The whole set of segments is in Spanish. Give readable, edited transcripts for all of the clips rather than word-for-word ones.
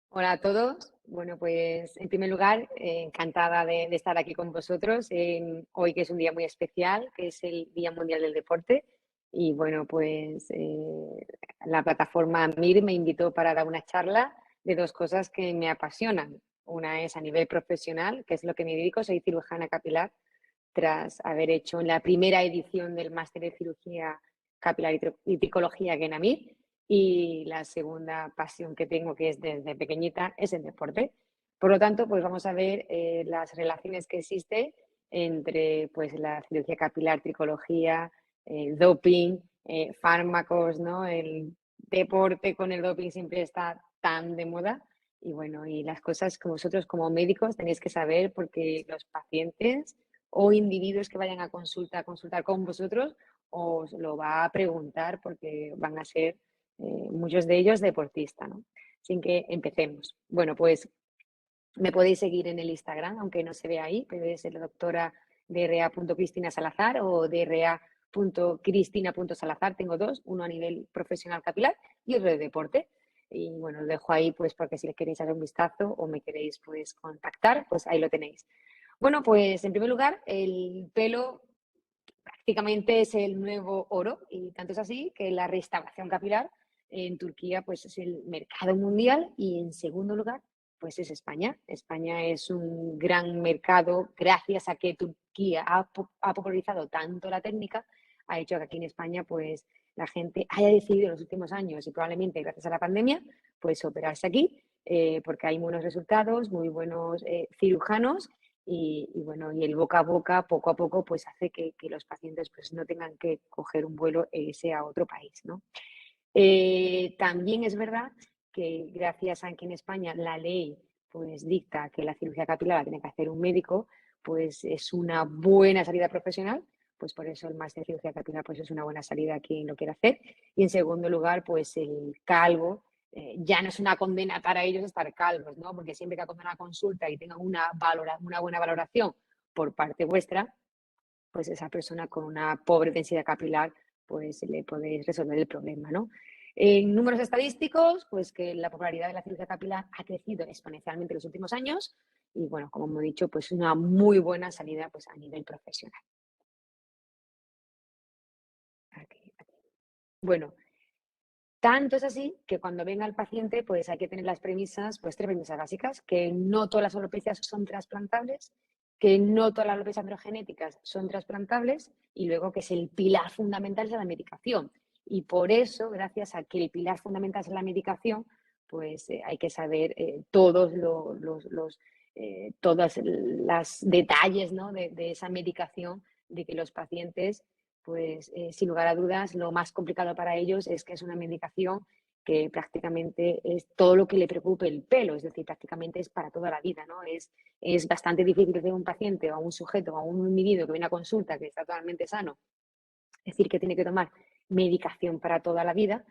Hola a todos. Bueno, pues en primer lugar, encantada de estar aquí con vosotros hoy, que es un día muy especial, que es el Día Mundial del Deporte. Y bueno, pues la plataforma MIR me invitó para dar una charla de dos cosas que me apasionan. Una es a nivel profesional, que es lo que me dedico, soy cirujana capilar, tras haber hecho la primera edición del máster de cirugía capilar y tricología en ENAMID. Y la segunda pasión que tengo, que es desde pequeñita, es el deporte. Por lo tanto, pues vamos a ver las relaciones que existen entre pues, la cirugía capilar, tricología, el doping, fármacos, ¿no? El deporte con el doping siempre está tan de moda. Y bueno, y las cosas que vosotros como médicos tenéis que saber, porque los pacientes o individuos que vayan a consultar con vosotros os lo va a preguntar, porque van a ser muchos de ellos deportistas, ¿no? Así que empecemos. Bueno, pues me podéis seguir en el Instagram, aunque no se vea ahí, pero es la doctora dra.cristina Salazar o dra.cristina.salazar. Tengo dos, uno a nivel profesional capilar y otro de deporte. Y bueno, lo dejo ahí pues porque si le queréis dar un vistazo o me queréis pues contactar, pues ahí lo tenéis. Bueno, pues en primer lugar, el pelo prácticamente es el nuevo oro, y tanto es así que la restauración capilar en Turquía pues es el mercado mundial, y en segundo lugar pues es España. España es un gran mercado gracias a que Turquía ha popularizado tanto la técnica, ha hecho que aquí en España pues la gente haya decidido en los últimos años, y probablemente gracias a la pandemia, pues operarse aquí, porque hay buenos resultados, muy buenos cirujanos, y bueno, y el boca a boca poco a poco pues hace que los pacientes pues no tengan que coger un vuelo e irse a otro país, ¿no? También es verdad que gracias a que en España la ley pues dicta que la cirugía capilar la tiene que hacer un médico, pues es una buena salida profesional. Pues por eso el máster de cirugía capilar pues es una buena salida a quien lo quiera hacer. Y en segundo lugar, pues el calvo, ya no es una condena para ellos estar calvos, ¿no? Porque siempre que acudan a una consulta y tengan una buena valoración por parte vuestra, pues esa persona con una pobre densidad capilar, pues le podéis resolver el problema, ¿no? En números estadísticos, pues que la popularidad de la cirugía capilar ha crecido exponencialmente en los últimos años, y bueno, como hemos dicho, pues una muy buena salida pues a nivel profesional. Aquí, aquí. Bueno, tanto es así que cuando venga el paciente, pues hay que tener las premisas, pues tres premisas básicas: que no todas las alopecias son trasplantables, que no todas las alopecias androgenéticas son trasplantables, y luego que es el pilar fundamental de la medicación. Y por eso, gracias a que el pilar fundamental es la medicación, pues hay que saber todos todas las detalles, ¿no? de esa medicación, de que los pacientes pues sin lugar a dudas, lo más complicado para ellos es que es una medicación que prácticamente es todo lo que le preocupe el pelo, es decir, prácticamente es para toda la vida, ¿no? Es bastante difícil que un paciente o a un sujeto o a un individuo que viene a consulta, que está totalmente sano, es decir, que tiene que tomar medicación para toda la vida.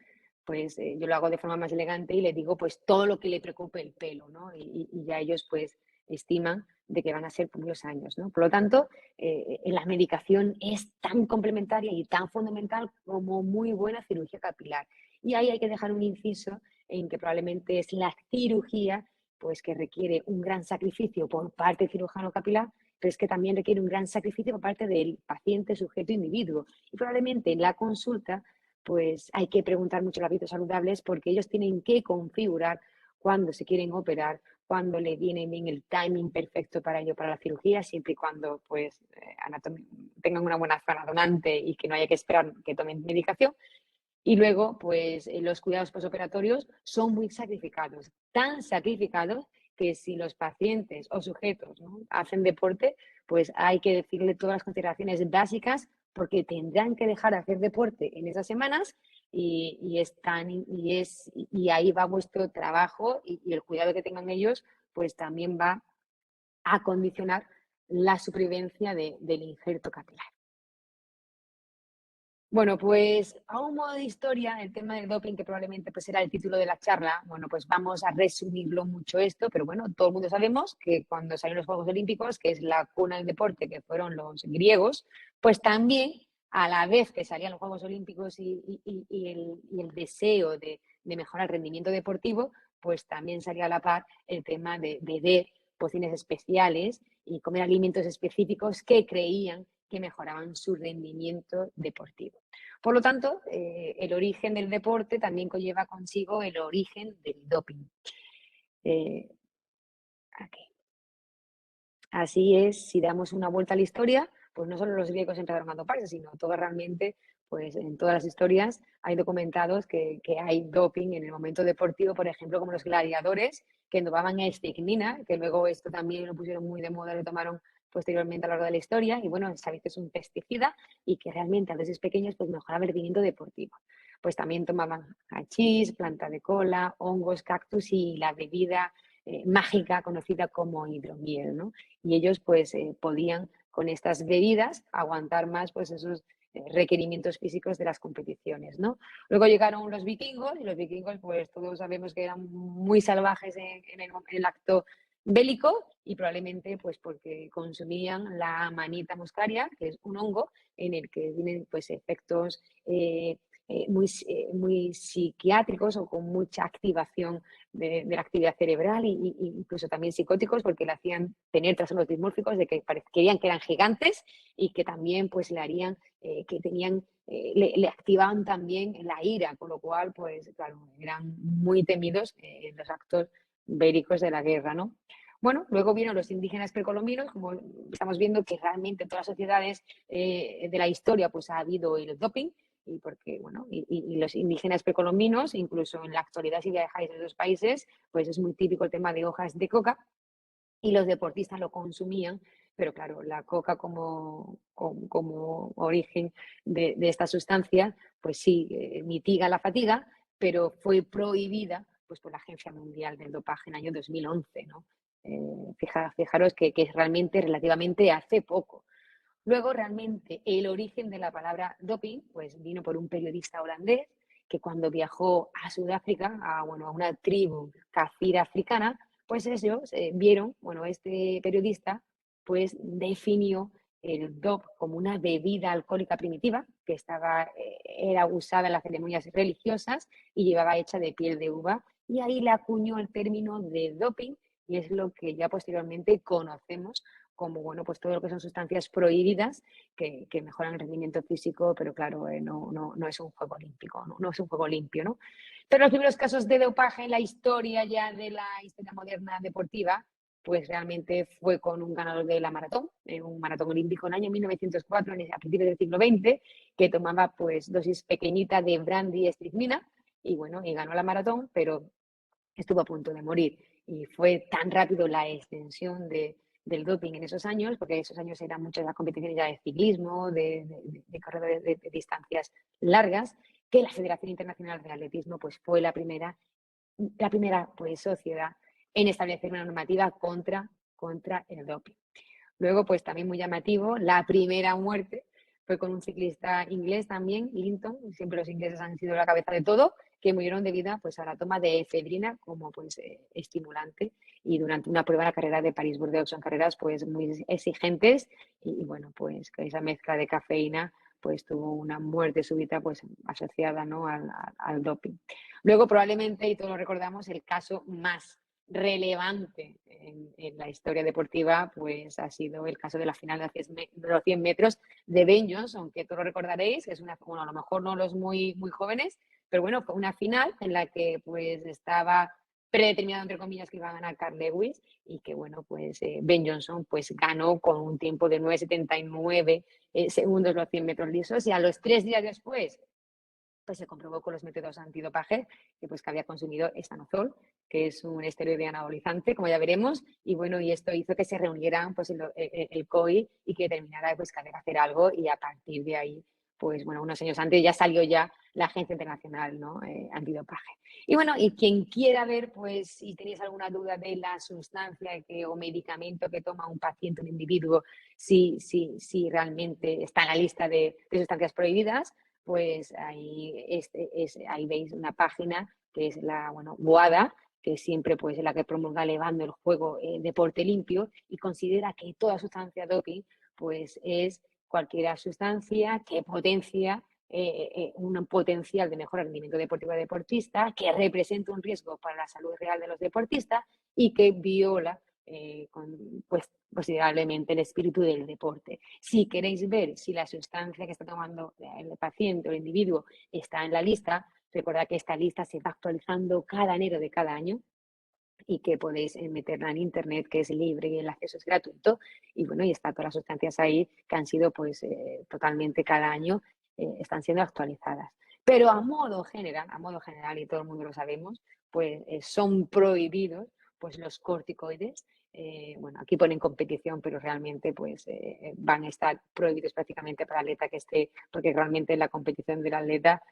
Pues yo lo hago de forma más elegante y le digo pues todo lo que le preocupe el pelo, ¿no? Y ya ellos pues estiman de que van a ser por muchos años, ¿no? Por lo tanto, la medicación es tan complementaria y tan fundamental como muy buena cirugía capilar. Y ahí hay que dejar un inciso en que probablemente es la cirugía pues que requiere un gran sacrificio por parte del cirujano capilar, pero es que también requiere un gran sacrificio por parte del paciente, sujeto, individuo. Y probablemente en la consulta, pues hay que preguntar mucho los hábitos saludables, porque ellos tienen que configurar cuándo se quieren operar, cuándo le viene bien el timing perfecto para ello, para la cirugía, siempre y cuando pues tengan una buena zona donante y que no haya que esperar que tomen medicación. Y luego, pues los cuidados postoperatorios son muy sacrificados, tan sacrificados que si los pacientes o sujetos, ¿no?, hacen deporte, pues hay que decirle todas las consideraciones básicas, porque tendrán que dejar de hacer deporte en esas semanas, y ahí va vuestro trabajo, y el cuidado que tengan ellos, pues también va a condicionar la supervivencia del injerto capilar. Bueno, pues a un modo de historia, el tema del doping, que probablemente pues será el título de la charla, bueno, pues vamos a resumirlo mucho esto, pero bueno, todo el mundo sabemos que cuando salieron los Juegos Olímpicos, que es la cuna del deporte, que fueron los griegos, pues también a la vez que salían los Juegos Olímpicos y el deseo de mejorar el rendimiento deportivo, pues también salía a la par el tema de beber pociones especiales y comer alimentos específicos que creían que mejoraban su rendimiento deportivo. Por lo tanto, el origen del deporte también conlleva consigo el origen del doping. Eh, aquí. Así es, si damos una vuelta a la historia, pues no solo los griegos empezaron a doparse, sino todo realmente, pues en todas las historias hay documentados que hay doping en el momento deportivo, por ejemplo, como los gladiadores que dopaban a estricnina, que luego esto también lo pusieron muy de moda, lo tomaron posteriormente a lo largo de la historia, y bueno, sabéis que es un pesticida y que realmente a dosis pequeñas pues mejoraba el rendimiento deportivo. Pues también tomaban hachís, planta de cola, hongos, cactus y la bebida mágica conocida como hidromiel, ¿no? Y ellos pues podían con estas bebidas aguantar más pues esos requerimientos físicos de las competiciones, ¿no? Luego llegaron los vikingos y los vikingos pues todos sabemos que eran muy salvajes en el acto bélico y probablemente pues porque consumían la manita muscaria, que es un hongo en el que tienen pues efectos muy psiquiátricos o con mucha activación de la actividad cerebral y incluso también psicóticos porque le hacían tener trastornos dismórficos de que creían que eran gigantes y que también pues le harían que tenían le activaban también la ira, con lo cual pues claro, eran muy temidos en los actos bélicos de la guerra, ¿no? Bueno, luego vieron los indígenas precolombinos, como estamos viendo que realmente en todas las sociedades de la historia pues ha habido el doping, y porque, bueno, y los indígenas precolombinos, incluso en la actualidad si viajáis a esos países, pues es muy típico el tema de hojas de coca y los deportistas lo consumían, pero claro, la coca como origen de esta sustancia, pues sí, mitiga la fatiga, pero fue prohibida pues por la Agencia Mundial del Dopaje en el año 2011, ¿no? Fijaros que es realmente relativamente hace poco. Luego, realmente, el origen de la palabra doping pues, vino por un periodista holandés que cuando viajó a Sudáfrica, bueno, a una tribu cafir africana, pues ellos vieron, bueno, este periodista pues definió el DOP como una bebida alcohólica primitiva que era usada en las ceremonias religiosas y llevaba hecha de piel de uva y ahí le acuñó el término de doping y es lo que ya posteriormente conocemos como bueno, pues todo lo que son sustancias prohibidas que mejoran el rendimiento físico, pero claro, no es un juego olímpico, no es un juego limpio, ¿no? Pero los primeros casos de dopaje en la historia ya de la historia moderna deportiva, pues realmente fue con un ganador de la maratón, un maratón olímpico en el año 1904, a principios del siglo XX, que tomaba pues dosis pequeñitas de brandy y estricnina, y bueno, y ganó la maratón, pero estuvo a punto de morir. Y fue tan rápido la extensión del doping en esos años, porque en esos años eran muchas las competiciones ya de ciclismo, de corredores de distancias largas, que la Federación Internacional de Atletismo pues, fue la primera pues, sociedad en establecer una normativa contra el doping. Luego, pues también muy llamativo, la primera muerte fue con un ciclista inglés también, Linton, siempre los ingleses han sido la cabeza de todo, que murieron debido pues, a la toma de efedrina como pues, estimulante y durante una prueba de la carrera de París-Burdeos. Son carreras pues, muy exigentes y bueno, pues con esa mezcla de cafeína pues tuvo una muerte súbita pues asociada ¿no? al doping. Luego probablemente, y todos lo recordamos, el caso más relevante en la historia deportiva pues ha sido el caso de la final de los 100 metros de Ben Johnson, que todos lo recordaréis, es una, bueno, a lo mejor no los muy jóvenes, pero bueno, fue una final en la que pues estaba predeterminado entre comillas que iba a ganar Carl Lewis y que bueno, pues Ben Johnson pues ganó con un tiempo de 9,79 segundos los 100 metros lisos y a los 3 días después pues se comprobó con los métodos antidopaje que, pues, que había consumido estanozol, que es un esteroide anabolizante, como ya veremos, y bueno, y esto hizo que se reunieran pues, el COI y que terminara pues, que había que hacer algo y a partir de ahí, pues bueno, unos años antes ya salió ya la Agencia Internacional ¿no? Antidopaje. Y bueno, y quien quiera ver, pues si tenéis alguna duda de la sustancia o medicamento que toma un paciente, un individuo, si realmente está en la lista de sustancias prohibidas, pues ahí veis una página que es la WADA, que siempre pues, es la que promulga elevando el juego deporte limpio y considera que toda sustancia doping pues, es cualquier sustancia que potencia un potencial de mejor rendimiento deportivo del deportista, que representa un riesgo para la salud real de los deportistas y que viola pues, considerablemente el espíritu del deporte. Si queréis ver si la sustancia que está tomando el paciente o el individuo está en la lista, recordad que esta lista se va actualizando cada enero de cada año y que podéis meterla en internet, que es libre y el acceso es gratuito. Y bueno, y están todas las sustancias ahí que han sido pues totalmente cada año están siendo actualizadas. Pero a modo general, y todo el mundo lo sabemos, pues son prohibidos pues los corticoides. Bueno, aquí ponen competición, pero realmente pues van a estar prohibidos prácticamente para el atleta que esté, porque realmente la competición del atleta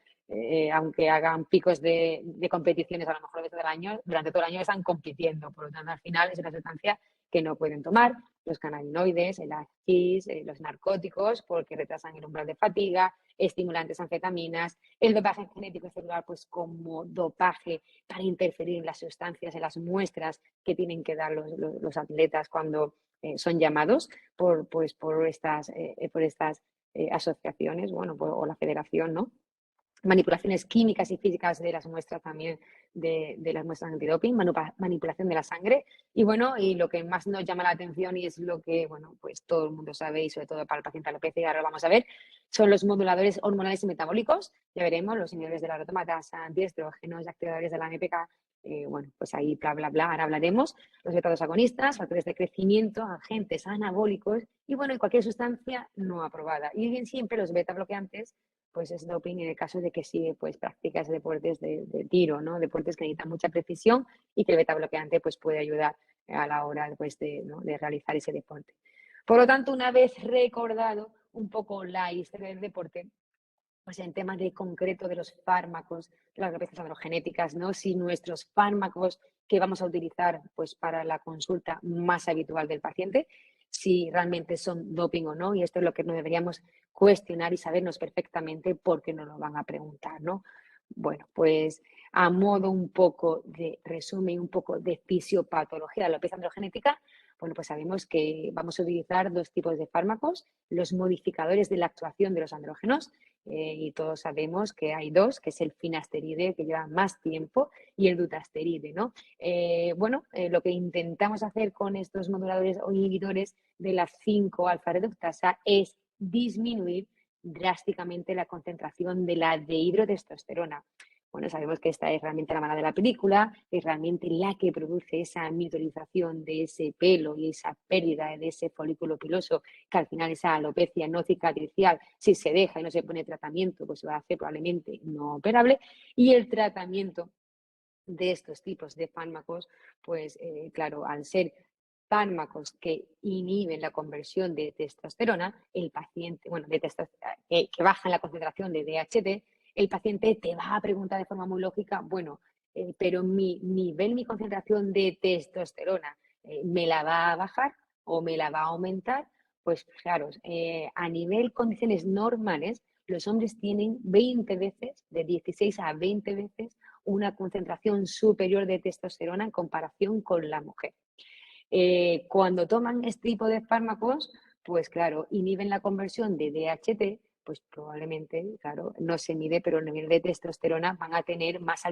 aunque hagan picos de competiciones a lo mejor veces del año, durante todo el año están compitiendo. Por lo tanto, al final es una sustancia que no pueden tomar. Los cannabinoides, el hachís, los narcóticos, porque retrasan el umbral de fatiga, estimulantes, anfetaminas, el dopaje genético y celular, pues como dopaje para interferir en las sustancias, en las muestras que tienen que dar los atletas cuando son llamados por estas asociaciones, bueno, o la federación, ¿no? Manipulaciones químicas y físicas de las muestras también, de las muestras antidoping, manipulación de la sangre. Y bueno, y lo que más nos llama la atención y es lo que, bueno, pues todo el mundo sabe y sobre todo para el paciente alopecia, y ahora lo vamos a ver, son los moduladores hormonales y metabólicos. Ya veremos, los inhibidores de la aromatasa, antiestrógenos, activadores de la AMPK, bueno, pues ahí bla, bla, bla, ahora hablaremos. Los beta agonistas, factores de crecimiento, agentes anabólicos y bueno, y cualquier sustancia no aprobada. Y bien siempre los beta bloqueantes pues es doping en el caso de que sí pues practicas deportes de tiro, ¿no? Deportes que necesitan mucha precisión y que el beta bloqueante pues puede ayudar a la hora pues, ¿no? de realizar ese deporte. Por lo tanto, una vez recordado un poco la historia del deporte, pues en temas de concreto de los fármacos, de las alopecias androgenéticas, ¿no? Si nuestros fármacos que vamos a utilizar pues para la consulta más habitual del paciente, si realmente son doping o no, y esto es lo que no deberíamos cuestionar y sabernos perfectamente porque nos lo van a preguntar, ¿no? Bueno, pues a modo un poco de resumen, un poco de fisiopatología de la alopecia androgenética, bueno, pues sabemos que vamos a utilizar dos tipos de fármacos, los modificadores de la actuación de los andrógenos, y todos sabemos que hay dos, que es el finasteride, que lleva más tiempo, y el dutasteride, ¿no? Lo que intentamos hacer con estos moduladores o inhibidores de la 5-alfa-reductasa es disminuir drásticamente la concentración de la dehidrotestosterona. Bueno, sabemos que esta es realmente la mala de la película, es realmente la que produce esa mitotización de ese pelo y esa pérdida de ese folículo piloso, que al final esa alopecia no cicatricial, si se deja y no se pone tratamiento, pues se va a hacer probablemente no operable. Y el tratamiento de estos tipos de fármacos, pues claro, al ser fármacos que inhiben la conversión de testosterona, el paciente, bueno, que bajan la concentración de DHT, el paciente te va a preguntar de forma muy lógica, bueno, pero mi concentración de testosterona, ¿me la va a bajar o me la va a aumentar? Pues fijaros, a nivel condiciones normales, los hombres tienen 20 veces, de 16 a 20 veces, una concentración superior de testosterona en comparación con la mujer. Cuando toman este tipo de fármacos, pues claro, inhiben la conversión de DHT, pues probablemente, claro, no se mide, pero el nivel de testosterona van a tener más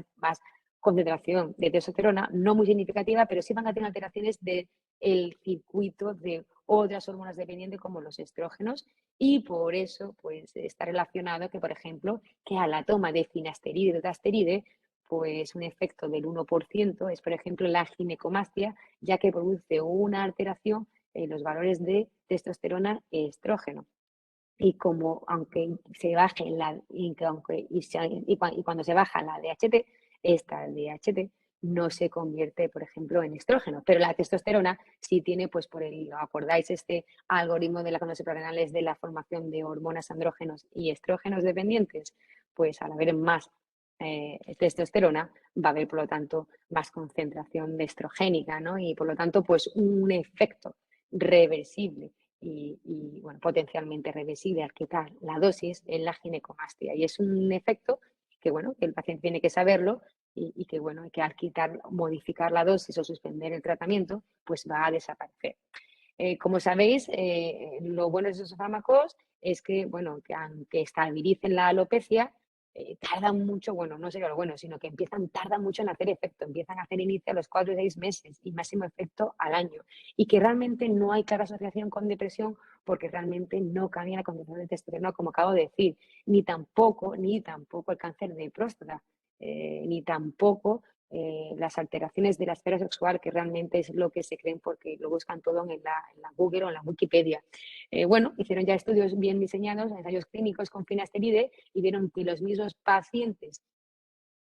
concentración de testosterona, no muy significativa, pero sí van a tener alteraciones del circuito de otras hormonas dependientes como los estrógenos y por eso pues está relacionado que, por ejemplo, que a la toma de finasteride y dutasteride, pues un efecto del 1% es, por ejemplo, la ginecomastia, ya que produce una alteración en los valores de testosterona e estrógeno. Y como aunque se baje y cuando se baja la DHT, esta DHT no se convierte, por ejemplo, en estrógeno. Pero la testosterona sí tiene, pues por el, ¿acordáis este algoritmo de la conducta suprarrenal de la formación de hormonas andrógenos y estrógenos dependientes? Pues al haber más testosterona va a haber, por lo tanto, más concentración de estrogénica, ¿no? Y por lo tanto, pues un efecto reversible bueno, potencialmente reversible al quitar la dosis en la ginecomastia. Y es un efecto que, bueno, que el paciente tiene que saberlo y que, bueno, que al quitar, modificar la dosis o suspender el tratamiento, pues va a desaparecer. Como sabéis, lo bueno de esos fármacos es que, bueno, que aunque estabilicen la alopecia, tardan mucho, bueno, no sería lo bueno, sino que tardan mucho en hacer efecto, empiezan a hacer inicio a los 4 o 6 meses y máximo efecto al año. Y que realmente no hay clara asociación con depresión porque realmente no cambia la condición de testosterona, como acabo de decir, ni tampoco el cáncer de próstata, ni tampoco las alteraciones de la esfera sexual, que realmente es lo que se creen porque lo buscan todo en la Google o en la Wikipedia. Bueno, hicieron ya estudios bien diseñados, ensayos clínicos con finasteride, y vieron que los mismos pacientes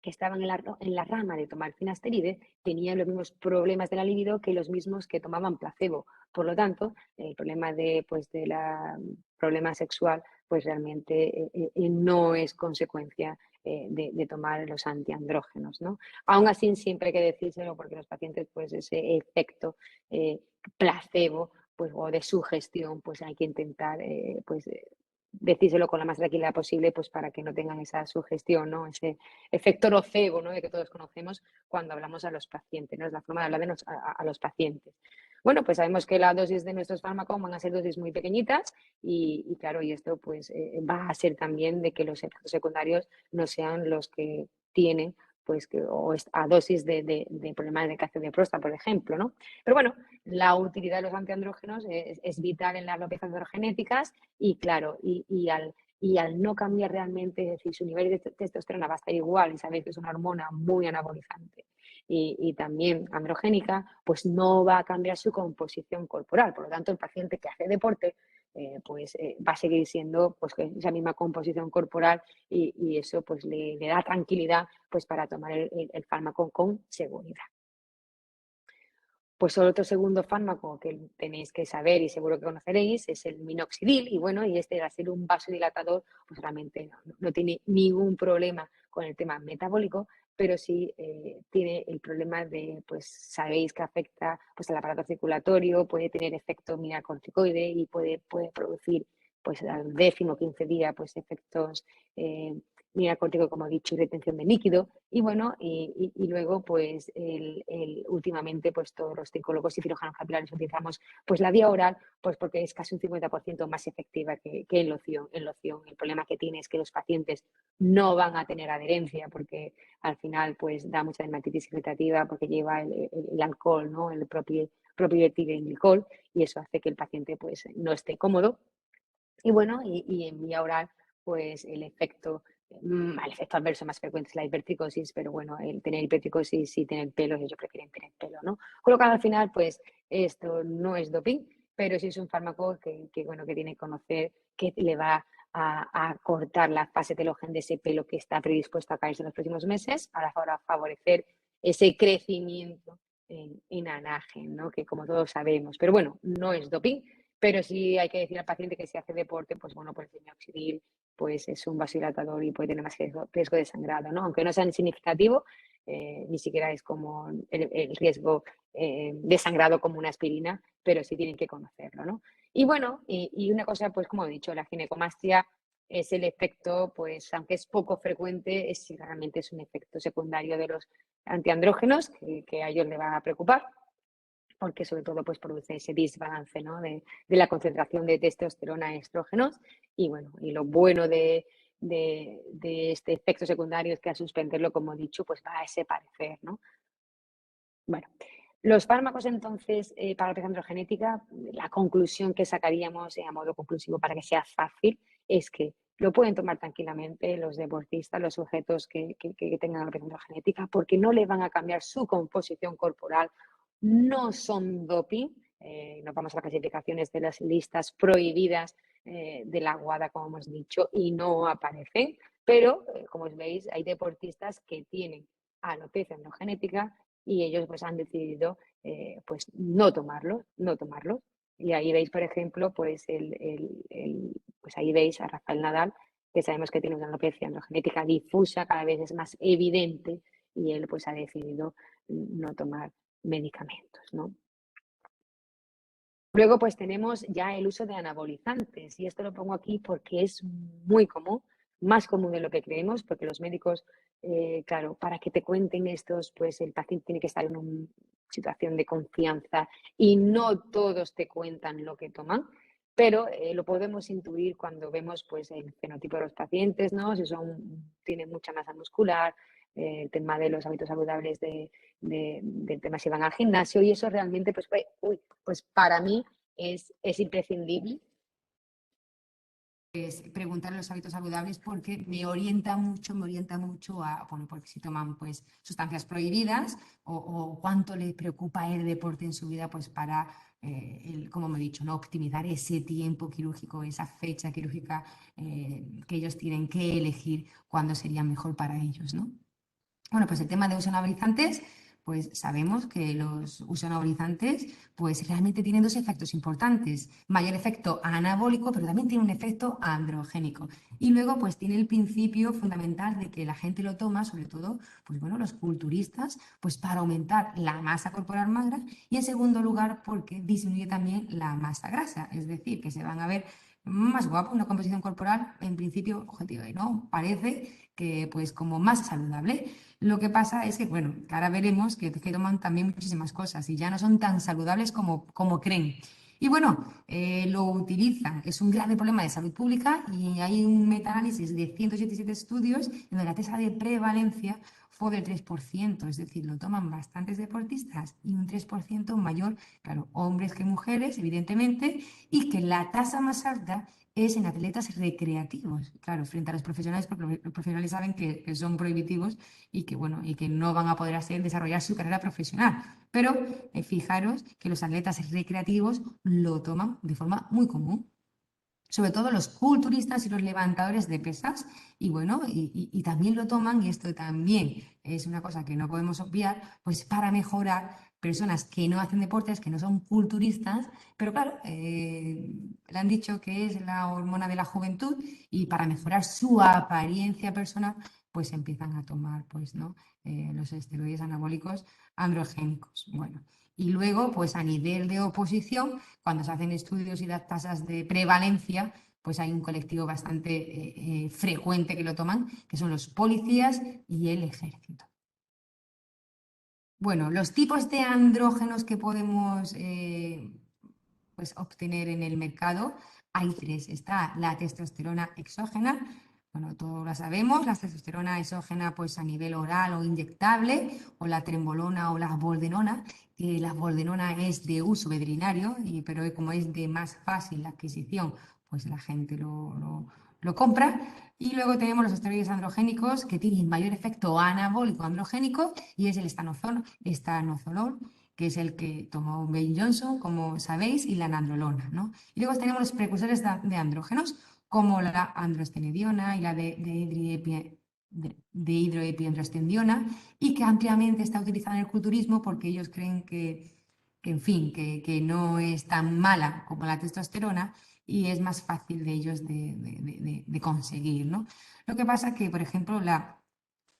que estaban en la rama de tomar finasteride tenían los mismos problemas de la libido que los mismos que tomaban placebo. Por lo tanto, el problema problema sexual, pues realmente no es consecuencia de tomar los antiandrógenos, ¿no? Aún así, siempre hay que decírselo porque los pacientes, pues ese efecto placebo, pues, o de sugestión, pues hay que intentar, decírselo con la más tranquilidad posible, pues para que no tengan esa sugestión, ¿no? Ese efecto nocebo, ¿no? De que todos conocemos cuando hablamos a los pacientes, ¿no? Es la forma de hablar a los pacientes. Bueno, pues sabemos que la dosis de nuestros fármacos van a ser dosis muy pequeñitas y claro, y esto pues va a ser también de que los efectos secundarios no sean los que tienen pues a dosis de problemas de cáncer de próstata, por ejemplo, ¿no? Pero bueno, la utilidad de los antiandrógenos es vital en las alopecias androgenéticas y claro, y al no cambiar realmente, es decir, su nivel de testosterona va a estar igual y sabéis que es una hormona muy anabolizante y también androgénica, pues no va a cambiar su composición corporal. Por lo tanto, el paciente que hace deporte va a seguir siendo pues esa misma composición corporal y eso pues le da tranquilidad pues para tomar el fármaco con seguridad. Pues otro segundo fármaco que tenéis que saber y seguro que conoceréis es el minoxidil y bueno, y este al ser un vasodilatador, pues realmente no tiene ningún problema con el tema metabólico, pero sí tiene el problema de, pues sabéis que afecta pues al aparato circulatorio, puede tener efecto mineralocorticoide y puede producir pues al 10º, 15º día pues efectos mineralcorticoide, como he dicho, y retención de líquido. Y bueno, y luego, pues últimamente, pues todos los psicólogos y cirujanos capilares utilizamos pues la vía oral, pues porque es casi un 50% más efectiva que en loción. El problema que tiene es que los pacientes no van a tener adherencia porque al final pues da mucha dermatitis irritativa porque lleva el alcohol, ¿no? El propietilenglicol, y eso hace que el paciente pues no esté cómodo. Y bueno, y en vía oral, pues el efecto adverso más frecuente es la hipertricosis, pero bueno, el tener hipertricosis y tener pelo, ellos prefieren tener pelo, ¿no? Con lo que al final, pues esto no es doping, pero sí es un fármaco bueno, que tiene que conocer, que le va a cortar la fase telógena de ese pelo que está predispuesto a caerse en los próximos meses para favorecer ese crecimiento en anagen, ¿no? Que como todos sabemos, pero bueno, no es doping, pero sí hay que decir al paciente que si hace deporte, pues bueno, pues el minoxidil pues es un vasodilatador y puede tener más riesgo de sangrado, ¿no? Aunque no sea significativo, ni siquiera es como el riesgo de sangrado como una aspirina, pero sí tienen que conocerlo, ¿no? Y bueno, y una cosa, pues como he dicho, la ginecomastia es el efecto, pues aunque es poco frecuente, realmente es un efecto secundario de los antiandrógenos que a ellos les va a preocupar porque sobre todo pues produce ese desbalance, ¿no? de la concentración de testosterona y estrógenos. Y bueno, y lo bueno de este efecto secundario es que al suspenderlo, como he dicho, pues va a desaparecer, ¿no? Bueno, los fármacos entonces para la alopecia androgenética, la conclusión que sacaríamos a modo conclusivo para que sea fácil es que lo pueden tomar tranquilamente los deportistas, los sujetos que tengan alopecia androgenética, porque no le van a cambiar su composición corporal, no son doping, nos vamos a las clasificaciones de las listas prohibidas de la WADA, como hemos dicho, y no aparecen, pero como veis, hay deportistas que tienen alopecia androgenética y ellos pues han decidido pues no tomarlo, no tomarlo. Y ahí veis, por ejemplo, pues pues ahí veis a Rafael Nadal, que sabemos que tiene una alopecia androgenética difusa, cada vez es más evidente, y él pues ha decidido no tomar medicamentos, ¿no? Luego, pues tenemos ya el uso de anabolizantes, y esto lo pongo aquí porque es muy común, más común de lo que creemos, porque los médicos, claro, para que te cuenten estos, pues el paciente tiene que estar situación de confianza y no todos te cuentan lo que toman, pero lo podemos intuir cuando vemos pues, el fenotipo de los pacientes, ¿no? Si tienen mucha masa muscular, el tema de los hábitos saludables del tema si van al gimnasio y eso realmente, pues para mí es imprescindible. Pues preguntar los hábitos saludables porque me orienta mucho a, bueno, porque si toman pues sustancias prohibidas o cuánto les preocupa el deporte en su vida pues para, como me he dicho, ¿no? Optimizar ese tiempo quirúrgico, esa fecha quirúrgica que ellos tienen que elegir cuándo sería mejor para ellos, ¿no? Bueno, pues el tema de ozonobolizantes, pues sabemos que los ozonobolizantes pues realmente tienen dos efectos importantes. Mayor efecto anabólico, pero también tiene un efecto androgénico. Y luego pues tiene el principio fundamental de que la gente lo toma, sobre todo, pues bueno, los culturistas, pues para aumentar la masa corporal magra y en segundo lugar porque disminuye también la masa grasa, es decir, que se van a ver más guapos, una composición corporal en principio objetivo, ¿no? Parece que pues como más saludable. Lo que pasa es que, bueno, ahora veremos que toman también muchísimas cosas y ya no son tan saludables como creen. Y bueno, lo utilizan, es un grave problema de salud pública y hay un metaanálisis de 177 estudios en donde la tasa de prevalencia fue del 3%, es decir, lo toman bastantes deportistas y un 3% mayor, claro, hombres que mujeres, evidentemente, y que la tasa más alta es en atletas recreativos, claro, frente a los profesionales, porque los profesionales saben que son prohibitivos y que, bueno, y que no van a poder desarrollar su carrera profesional. Pero fijaros que los atletas recreativos lo toman de forma muy común, sobre todo los culturistas y los levantadores de pesas, y bueno, y también lo toman, y esto también es una cosa que no podemos obviar, pues para mejorar personas que no hacen deportes, que no son culturistas, pero claro, le han dicho que es la hormona de la juventud y para mejorar su apariencia personal, pues empiezan a tomar, pues, ¿no? Los esteroides anabólicos androgénicos. Bueno, y luego, pues a nivel de oposición, cuando se hacen estudios y las tasas de prevalencia, pues hay un colectivo bastante frecuente que lo toman, que son los policías y el ejército. Bueno, los tipos de andrógenos que podemos pues, obtener en el mercado, hay tres. Está la testosterona exógena, bueno, todos la sabemos, la testosterona exógena pues a nivel oral o inyectable, o la trembolona o la boldenona, que la boldenona es de uso veterinario, pero como es de más fácil adquisición, pues la gente lo compra. Y luego tenemos los esteroides androgénicos que tienen mayor efecto anabólico androgénico y es el estanozolol, que es el que tomó Ben Johnson, como sabéis, y la nandrolona, ¿no? Y luego tenemos los precursores de andrógenos, como la androstenediona y la de hidroepiandrostenediona, y que ampliamente está utilizada en el culturismo porque ellos creen que en fin, que no es tan mala como la testosterona y es más fácil de ellos de conseguir, ¿no? Lo que pasa que, por ejemplo, la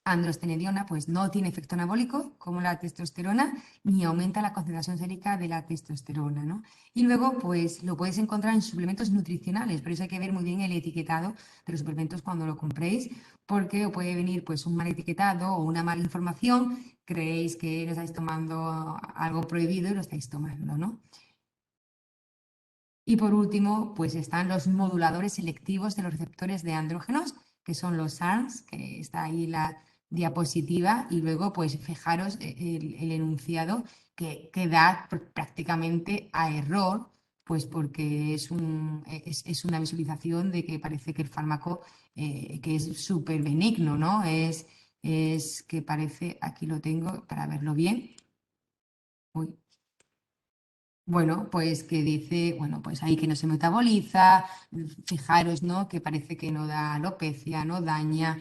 androstenediona pues no tiene efecto anabólico como la testosterona ni aumenta la concentración sérica de la testosterona, ¿no? Y luego pues lo podéis encontrar en suplementos nutricionales, por eso hay que ver muy bien el etiquetado de los suplementos cuando lo compréis, porque os puede venir pues un mal etiquetado o una mala información, creéis que lo estáis tomando algo prohibido y lo estáis tomando, ¿no? Y por último, pues están los moduladores selectivos de los receptores de andrógenos, que son los ARNs, que está ahí la diapositiva, y luego pues fijaros el enunciado que da prácticamente a error, pues porque es una visualización de que parece que el fármaco que es súper benigno, ¿no? Es que parece, aquí lo tengo para verlo bien. Uy. Bueno, pues que dice, bueno, pues ahí que no se metaboliza, fijaros, ¿no? Que parece que no da alopecia, no daña,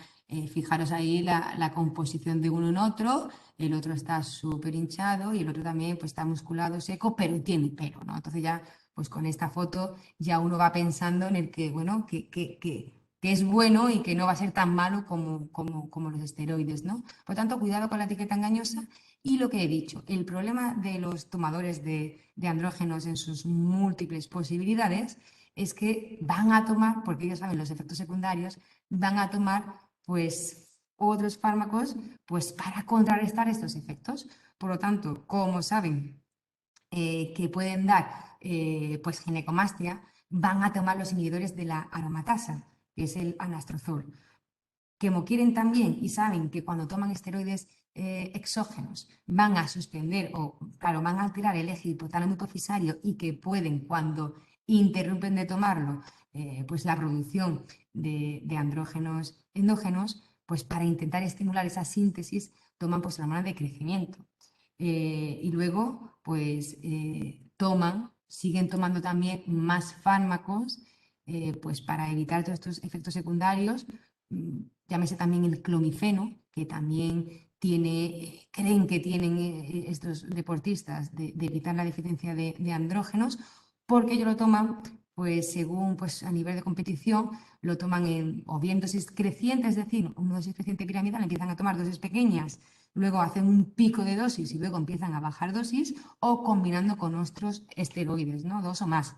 fijaros ahí la composición de uno en otro, el otro está súper hinchado y el otro también pues está musculado, seco, pero tiene pelo, ¿no? Entonces ya, pues con esta foto ya uno va pensando en el que, bueno, que es bueno y que no va a ser tan malo como los esteroides, ¿no? Por tanto, cuidado con la etiqueta engañosa. Y lo que he dicho, el problema de los tomadores de andrógenos en sus múltiples posibilidades es que van a tomar, porque ellos saben los efectos secundarios, van a tomar pues otros fármacos pues para contrarrestar estos efectos. Por lo tanto, como saben que pueden dar pues ginecomastia, van a tomar los inhibidores de la aromatasa, que es el anastrozol. Como quieren también y saben que cuando toman esteroides exógenos van a suspender o, claro, van a alterar el eje hipotálamo hipofisario y que pueden, cuando interrumpen de tomarlo, pues la producción de andrógenos endógenos, pues para intentar estimular esa síntesis toman pues la hormona de crecimiento. Y luego, pues siguen tomando también más fármacos pues para evitar todos estos efectos secundarios. Llámese también el clomifeno, que también creen que tienen estos deportistas de evitar la deficiencia de andrógenos, porque ellos lo toman, pues según pues, a nivel de competición, lo toman o bien dosis crecientes, es decir, una dosis creciente piramidal, empiezan a tomar dosis pequeñas, luego hacen un pico de dosis y luego empiezan a bajar dosis, o combinando con otros esteroides, ¿no? 2 o más.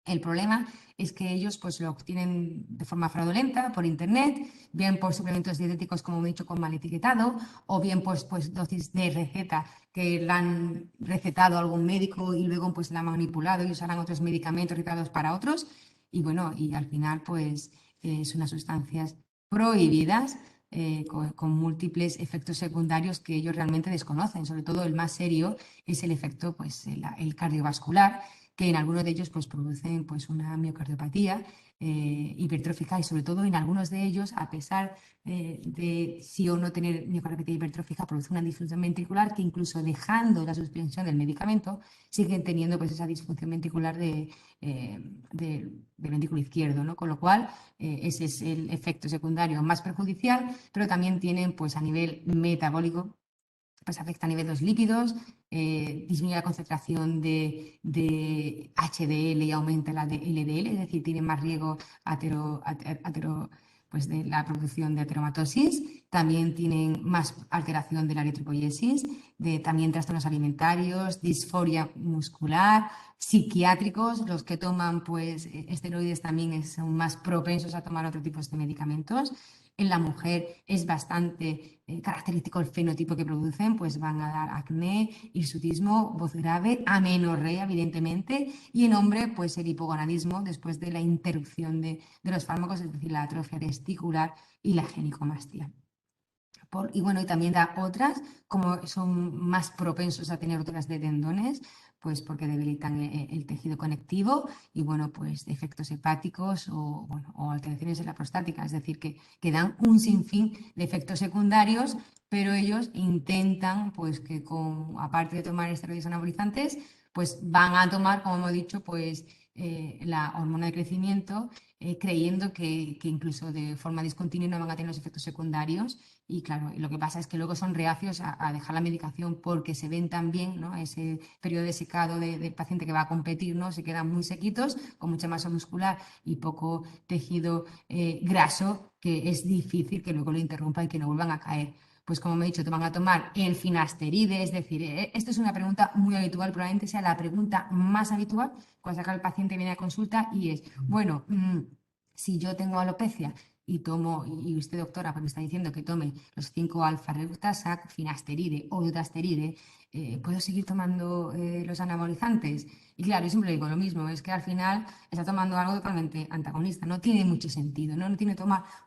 El problema es que ellos pues, lo obtienen de forma fraudulenta por internet, bien por suplementos dietéticos, como he dicho, con mal etiquetado, o bien pues dosis de receta que la han recetado algún médico y luego pues la han manipulado y usarán otros medicamentos recetados para otros. Y bueno, y al final pues son unas sustancias prohibidas con múltiples efectos secundarios que ellos realmente desconocen. Sobre todo el más serio es el efecto pues, el cardiovascular, que en algunos de ellos pues, producen pues, una miocardiopatía hipertrófica y sobre todo en algunos de ellos, a pesar de sí o no tener miocardiopatía hipertrófica, produce una disfunción ventricular que incluso dejando la suspensión del medicamento, siguen teniendo pues, esa disfunción ventricular del ventrículo izquierdo, ¿no? Con lo cual, ese es el efecto secundario más perjudicial, pero también tienen pues, a nivel metabólico pues afecta a nivel de los lípidos, disminuye la concentración de HDL y aumenta la de LDL, es decir, tiene más riesgo pues de la producción de ateromatosis, también tienen más alteración de la eritropoiesis, también trastornos alimentarios, disforia muscular, psiquiátricos, los que toman pues, esteroides también son más propensos a tomar otro tipo de medicamentos. En la mujer es bastante característico el fenotipo que producen, pues van a dar acné, hirsutismo, voz grave, amenorrea, evidentemente, y en hombre, pues el hipogonadismo después de la interrupción de los fármacos, es decir, la atrofia testicular y la ginecomastia. Y bueno, y también da otras, como son más propensos a tener roturas de tendones, pues porque debilitan el tejido conectivo y bueno, pues efectos hepáticos o alteraciones en la prostática, es decir, que dan un sinfín de efectos secundarios, pero ellos intentan, pues que aparte de tomar esteroides anabolizantes, pues van a tomar, como hemos dicho, pues la hormona de crecimiento, creyendo que incluso de forma discontinua no van a tener los efectos secundarios. Y claro, lo que pasa es que luego son reacios a dejar la medicación porque se ven también, ¿no? Ese periodo de secado del paciente que va a competir, ¿no? Se quedan muy sequitos, con mucha masa muscular y poco tejido graso, que es difícil que luego lo interrumpa y que no vuelvan a caer. Pues como me he dicho, te van a tomar el finasteride, es decir, esto es una pregunta muy habitual, probablemente sea la pregunta más habitual cuando saca el paciente viene a consulta y es, bueno, si yo tengo alopecia y tomo, y usted doctora pues me está diciendo que tome los 5 alfa-reductasac, finasteride o dutasteride, ¿puedo seguir tomando los anabolizantes? Y claro, yo siempre digo lo mismo, es que al final está tomando algo totalmente antagonista, no tiene mucho sentido, no tiene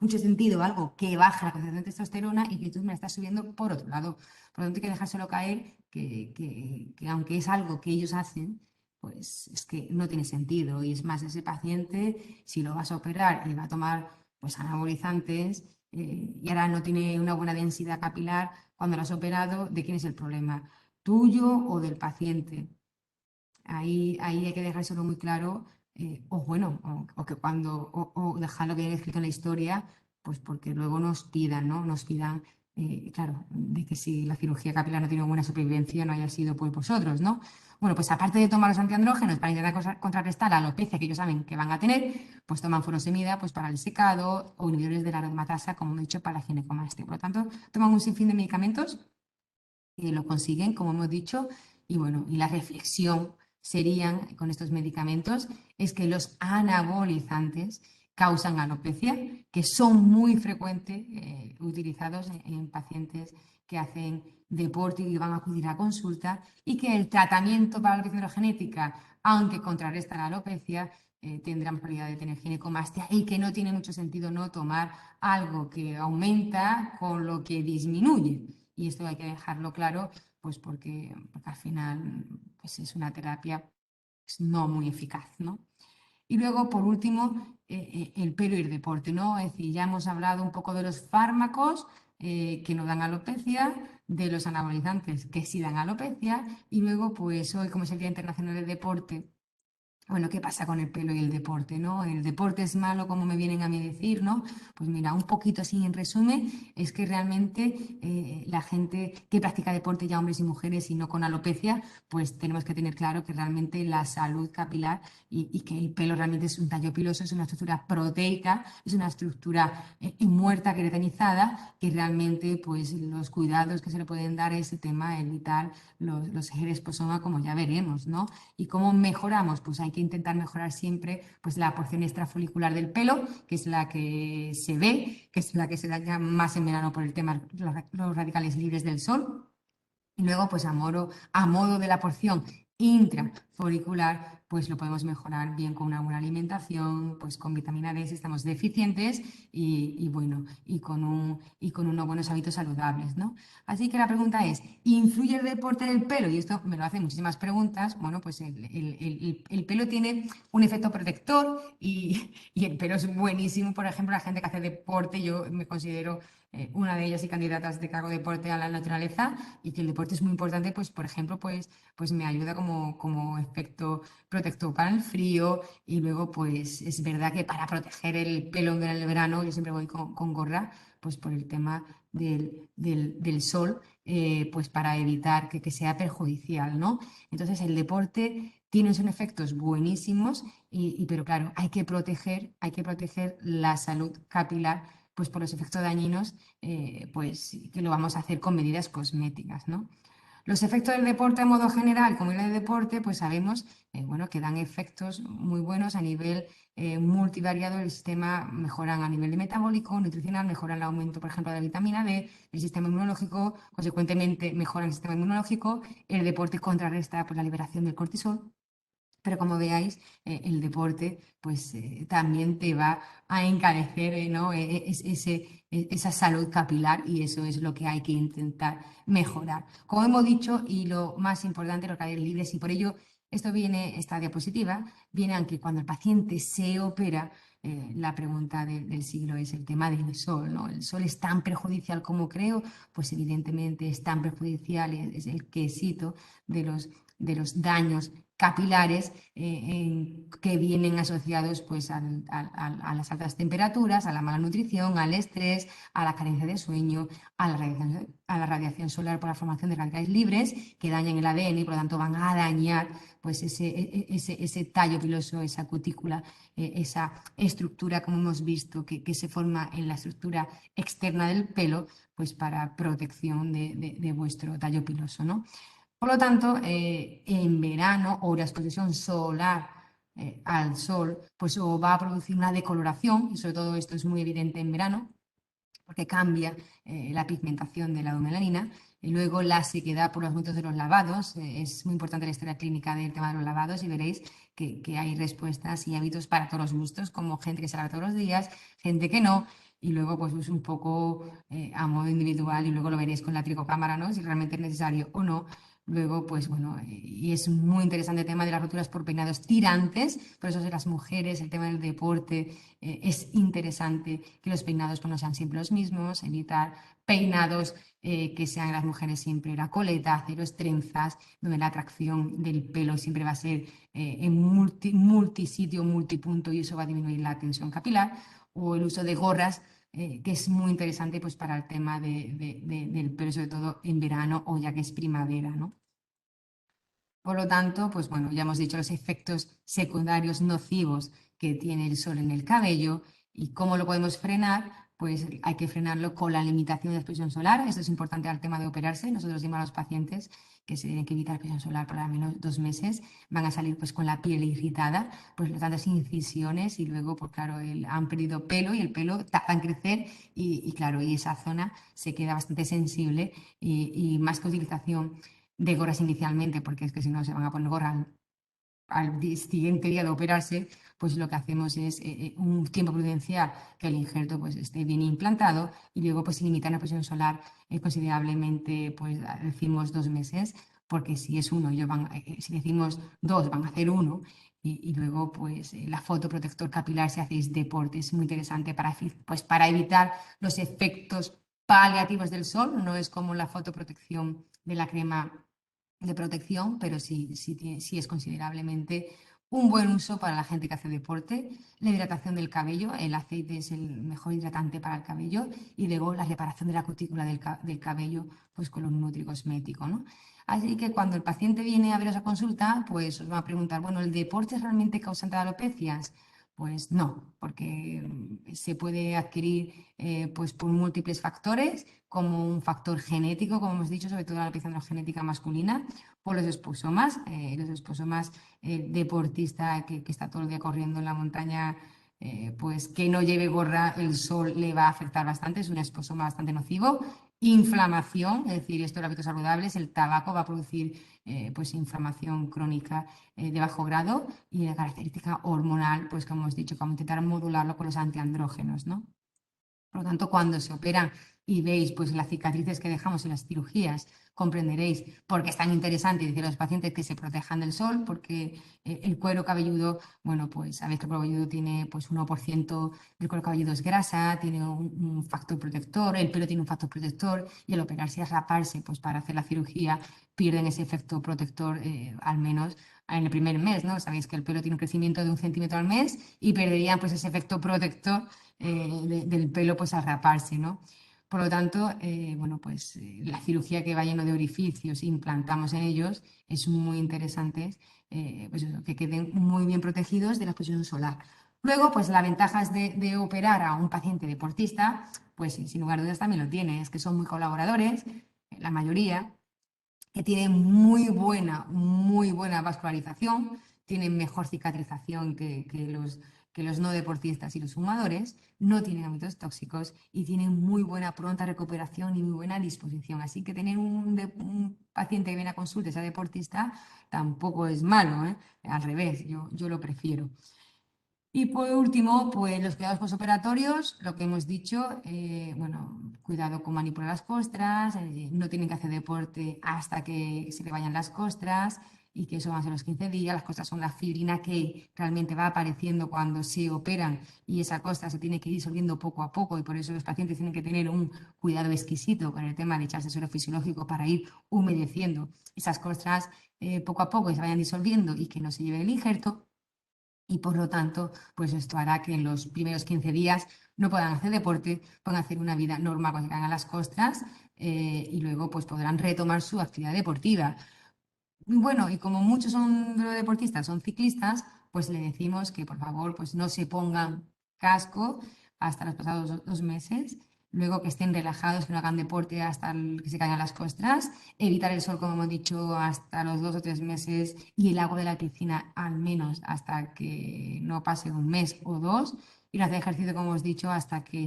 mucho sentido algo que baja la concentración de testosterona y que tú me la estás subiendo por otro lado. Por lo tanto, hay que dejárselo caer, que aunque es algo que ellos hacen, pues es que no tiene sentido. Y es más, ese paciente, si lo vas a operar y va a tomar pues anabolizantes y ahora no tiene una buena densidad capilar, cuando lo has operado, ¿de quién es el problema? ¿Tuyo o del paciente? Ahí hay que dejárselo muy claro, o bueno, o que cuando, o dejarlo bien escrito en la historia, pues porque luego nos pidan, ¿no? Nos pidan, claro, de que si la cirugía capilar no tiene buena supervivencia, no haya sido por vosotros, ¿no? Bueno, pues aparte de tomar los antiandrógenos para intentar contrarrestar la alopecia que ellos saben que van a tener, pues toman furosemida pues para el secado o inhibidores de la aromatasa, como he dicho, para la ginecomastia. Por lo tanto, toman un sinfín de medicamentos y lo consiguen, como hemos dicho, y bueno, y la reflexión serían con estos medicamentos es que los anabolizantes causan alopecia, que son muy frecuentes utilizados en pacientes que hacen deporte y van a acudir a consulta, y que el tratamiento para la alopecia androgenética, aunque contrarresta la alopecia, tendrán probabilidad de tener ginecomastia, y que no tiene mucho sentido no tomar algo que aumenta con lo que disminuye. Y esto hay que dejarlo claro, pues porque al final pues es una terapia pues, no muy eficaz, ¿no? Y luego, por último, el pelo y el deporte, ¿no? Es decir, ya hemos hablado un poco de los fármacos que no dan alopecia, de los anabolizantes que sí dan alopecia, y luego, pues hoy, como es el Día Internacional del Deporte, bueno, ¿qué pasa con el pelo y el deporte, no? ¿El deporte es malo, como me vienen a mí decir, no? Pues mira, un poquito así en resumen, es que realmente la gente que practica deporte, ya hombres y mujeres, y no con alopecia, pues tenemos que tener claro que realmente la salud capilar y que el pelo realmente es un tallo piloso, es una estructura proteica, es una estructura muerta, queratinizada, que realmente pues los cuidados que se le pueden dar a ese tema, evitar los ejes de esposoma, como ya veremos, ¿no? ¿Y cómo mejoramos? Pues hay que intentar mejorar siempre pues, la porción extrafolicular del pelo, que es la que se ve, que es la que se daña más en verano por el tema de los radicales libres del sol. Y luego, pues a modo de la porción intrafolicular, pues lo podemos mejorar bien con una buena alimentación, pues con vitamina D si estamos deficientes y bueno, y con unos buenos hábitos saludables, ¿no? Así que la pregunta es, ¿influye el deporte en el pelo? Y esto me lo hacen muchísimas preguntas. Bueno, pues el pelo tiene un efecto protector y el pelo es buenísimo. Por ejemplo, la gente que hace deporte, yo me considero una de ellas y candidatas de que hago deporte a la naturaleza, y que el deporte es muy importante, pues por ejemplo, pues me ayuda como efecto protector para el frío, y luego pues es verdad que para proteger el pelo en el verano yo siempre voy con gorra, pues por el tema del sol, pues para evitar que sea perjudicial, ¿no? Entonces el deporte tiene sus efectos buenísimos, pero claro, hay que proteger la salud capilar pues por los efectos dañinos, pues que lo vamos a hacer con medidas cosméticas, ¿no? Los efectos del deporte a modo general, como el de deporte, pues sabemos bueno, que dan efectos muy buenos a nivel multivariado del sistema, mejoran a nivel de metabólico, nutricional, mejoran el aumento, por ejemplo, de la vitamina D, el sistema inmunológico, consecuentemente mejoran el sistema inmunológico, el deporte contrarresta pues, la liberación del cortisol. Pero como veáis, el deporte pues también te va a encarecer, ¿no? Esa salud capilar, y eso es lo que hay que intentar mejorar. Como hemos dicho, y lo más importante, los radicales libres, y por ello esta diapositiva, viene aunque cuando el paciente se opera, la pregunta del siglo es el tema del sol, ¿no? ¿El sol es tan perjudicial como creo? Pues evidentemente es tan perjudicial, es el quesito de los daños capilares que vienen asociados pues, a las altas temperaturas, a la mala nutrición, al estrés, a la carencia de sueño, a la radiación solar por la formación de radicales libres que dañan el ADN y por lo tanto van a dañar pues, ese tallo piloso, esa cutícula, esa estructura, como hemos visto, que se forma en la estructura externa del pelo, pues para protección de vuestro tallo piloso, ¿no? Por lo tanto, en verano o la exposición solar al sol, pues o va a producir una decoloración, y sobre todo esto es muy evidente en verano, porque cambia la pigmentación de la melanina, y luego la sequedad por los momentos de los lavados. Es muy importante la historia clínica del tema de los lavados, y veréis que hay respuestas y hábitos para todos los gustos, como gente que se lava todos los días, gente que no. Y luego, pues es un poco a modo individual, y luego lo veréis con la tricocámara, ¿no? Si realmente es necesario o no. Luego, pues bueno, y es muy interesante el tema de las roturas por peinados tirantes, por eso de las mujeres, el tema del deporte, es interesante que los peinados pues, no sean siempre los mismos, evitar peinados que sean las mujeres siempre la coleta, ceros trenzas, donde la atracción del pelo siempre va a ser en multisitio, multipunto, y eso va a disminuir la tensión capilar, o el uso de gorras que es muy interesante pues, para el tema del pelo, sobre todo en verano o ya que es primavera, ¿no? Por lo tanto, pues bueno, ya hemos dicho los efectos secundarios nocivos que tiene el sol en el cabello y cómo lo podemos frenar, pues hay que frenarlo con la limitación de exposición solar. Esto es importante al tema de operarse. Nosotros decimos a los pacientes que se tienen que evitar exposición solar por al menos 2 meses. Van a salir pues con la piel irritada, pues lo tantas incisiones y luego, pues claro, han perdido pelo y el pelo tarda en crecer y claro, y esa zona se queda bastante sensible y más que utilización de gorras inicialmente, porque es que si no se van a poner gorra al siguiente día de operarse, pues lo que hacemos es un tiempo prudencial que el injerto pues esté bien implantado y luego pues limitar la exposición solar considerablemente, pues decimos 2 meses, porque si es uno, si decimos dos, van a hacer uno. Y luego, pues, la fotoprotector capilar si hacéis deporte es muy interesante para evitar los efectos paliativos del sol. No es como la fotoprotección de la crema de protección, pero sí es considerablemente un buen uso para la gente que hace deporte. La hidratación del cabello, el aceite es el mejor hidratante para el cabello y luego la reparación de la cutícula del cabello pues con los nutricosméticos, ¿no? Así que cuando el paciente viene a veros a consulta, pues os va a preguntar, bueno, ¿el deporte es realmente causante de alopecias? Pues no, porque se puede adquirir pues por múltiples factores, como un factor genético, como hemos dicho, sobre todo la alopecia androgenética masculina, por los esposomas, deportista que está todo el día corriendo en la montaña, pues que no lleve gorra, el sol le va a afectar bastante, es un esposoma bastante nocivo. Inflamación, es decir, esto de hábitos saludables, el tabaco va a producir pues inflamación crónica de bajo grado y la característica hormonal, pues como hemos dicho, como intentar modularlo con los antiandrógenos, ¿no? Por lo tanto, cuando se operan y veis pues, las cicatrices que dejamos en las cirugías, comprenderéis por qué es tan interesante decir a los pacientes que se protejan del sol, porque el cuero cabelludo, bueno, pues sabéis que el cuero cabelludo tiene pues 1% del cuero cabelludo es grasa, tiene un factor protector, el pelo tiene un factor protector y al operarse y raparse pues para hacer la cirugía pierden ese efecto protector al menos en el primer mes, ¿no? Sabéis que el pelo tiene un crecimiento de 1 centímetro al mes y perderían pues ese efecto protector del pelo pues al raparse, ¿no? Por lo tanto, bueno, pues la cirugía que va lleno de orificios e implantamos en ellos es muy interesante, pues eso, que queden muy bien protegidos de la exposición solar. Luego, pues las ventajas de operar a un paciente deportista, pues sin lugar a dudas también lo tiene, es que son muy colaboradores, la mayoría, que tienen muy buena vascularización, tienen mejor cicatrización que los no deportistas y los fumadores, no tienen hábitos tóxicos y tienen muy buena pronta recuperación y muy buena disposición. Así que tener un paciente que viene a consulta, sea deportista, tampoco es malo, ¿eh? Al revés, yo lo prefiero. Y por último, pues los cuidados postoperatorios, lo que hemos dicho, bueno, cuidado con manipular las costras, no tienen que hacer deporte hasta que se le vayan las costras y que eso va a ser los 15 días. Las costras son la fibrina que realmente va apareciendo cuando se operan y esa costra se tiene que ir disolviendo poco a poco y por eso los pacientes tienen que tener un cuidado exquisito con el tema de echarse suero fisiológico para ir humedeciendo esas costras poco a poco y se vayan disolviendo y que no se lleve el injerto. Y por lo tanto, pues esto hará que en los primeros 15 días no puedan hacer deporte, puedan hacer una vida normal cuando llegan a las costras y luego pues podrán retomar su actividad deportiva. Bueno, y como muchos son de los deportistas, son ciclistas, pues le decimos que por favor pues no se pongan casco hasta los pasados 2 meses, luego que estén relajados, que no hagan deporte hasta que se caigan las costras, evitar el sol, como hemos dicho, hasta los 2 o 3 meses y el agua de la piscina al menos hasta que no pase un mes o dos, y no hacer ejercicio, como hemos dicho, hasta que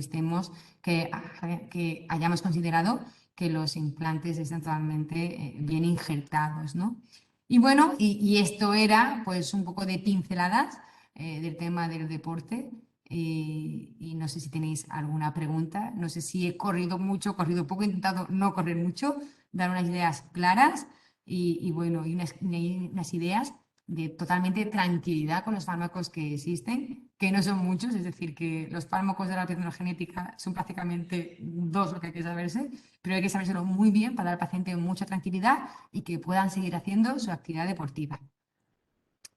que hayamos considerado que los implantes están totalmente bien injertados, ¿no? Y bueno, y esto era pues un poco de pinceladas del tema del deporte. Y no sé si tenéis alguna pregunta. No sé si he corrido mucho, corrido poco, he intentado no correr mucho, dar unas ideas claras y bueno, y unas ideas de totalmente tranquilidad con los fármacos que existen, que no son muchos, es decir, que los fármacos de la genética son prácticamente dos lo que hay que saberse, pero hay que sabérselo muy bien para dar al paciente mucha tranquilidad y que puedan seguir haciendo su actividad deportiva.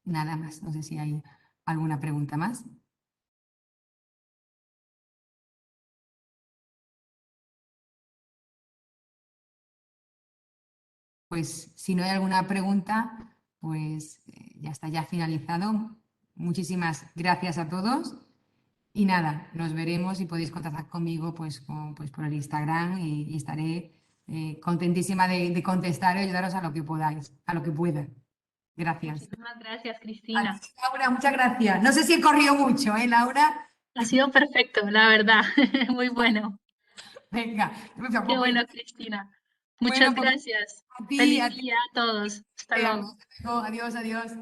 Nada más, no sé si hay alguna pregunta más. Pues si no hay alguna pregunta, pues ya está ya finalizado. Muchísimas gracias a todos Y nada, nos veremos y podéis contactar conmigo pues, pues por el Instagram y estaré contentísima de contestar y ayudaros a lo que podáis, a lo que pueda. Gracias. Muchísimas gracias, A ti, Cristina. Laura, muchas gracias. No sé si he corrido mucho, ¿eh, Laura? Ha sido perfecto, la verdad. Muy bueno. Venga, no me Qué preocupes. bueno, Cristina. Bueno, Muchas pues gracias. a ti, Feliz a ti. día a todos. Hasta luego. Hasta luego. Adiós, adiós.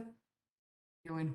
Qué bueno.